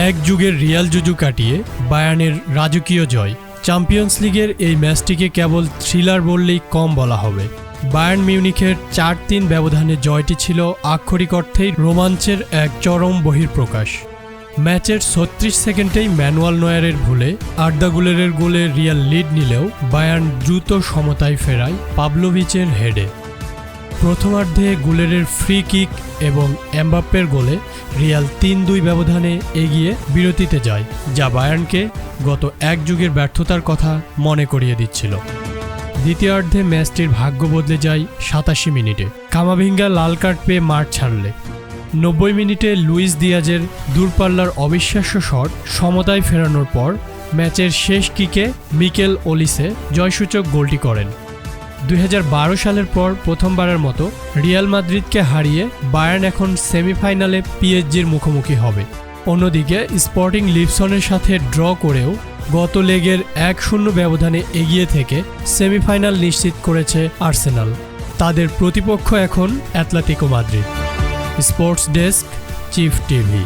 এক যুগের রিয়াল জুজু কাটিয়ে বায়ার্নের রাজকীয় জয়। চ্যাম্পিয়ন্স লিগের এই ম্যাচটিকে কেবল থ্রিলার বললেই কম বলা হবে। বায়ার্ন মিউনিখের ৪-৩ ব্যবধানে জয়টি ছিল আক্ষরিক অর্থেই রোমাঞ্চের এক চরম বহিঃপ্রকাশ। ম্যাচের ৩৬ সেকেন্ডেই ম্যানুয়াল নয়ারের ভুলে আর্দা গুলেরের গোলে রিয়াল লিড নিলেও বায়ার্ন দ্রুত সমতায় ফেরায় পাভলোভিচের হেডে। প্রথমার্ধে গুলেরের ফ্রি কিক এবং এমবাপ্পের গোলে রিয়াল ৩-২ ব্যবধানে এগিয়ে বিরতিতে যায়, যা বায়ার্নকে গত এক যুগের ব্যর্থতার কথা মনে করিয়ে দিচ্ছিল। দ্বিতীয়ার্ধে ম্যাচটির ভাগ্য বদলে যায় ৮৭ মিনিটে কামাভিঙ্গা লাল কার্ড পেয়ে মাঠ ছাড়লে। ৯০ মিনিটে লুইস দিয়াজের দূরপাল্লার অবিশ্বাস্য শট সমতায় ফেরানোর পর ম্যাচের শেষ কিকে মিকেল ওলিসে জয়সূচক গোলটি করেন। ২০১২ সালের পর প্রথমবারের মতো রিয়াল মাদ্রিদকে হারিয়ে বায়ার্ন এখন সেমিফাইনালে পিএসজির মুখোমুখি হবে। অন্যদিকে স্পোর্টিং লিসবনের সাথে ড্র করেও গত লেগের ১-০ ব্যবধানে এগিয়ে থেকে সেমিফাইনাল নিশ্চিত করেছে আর্সেনাল। তাদের প্রতিপক্ষ এখন Atletico Madrid. Sports desk, chief TV.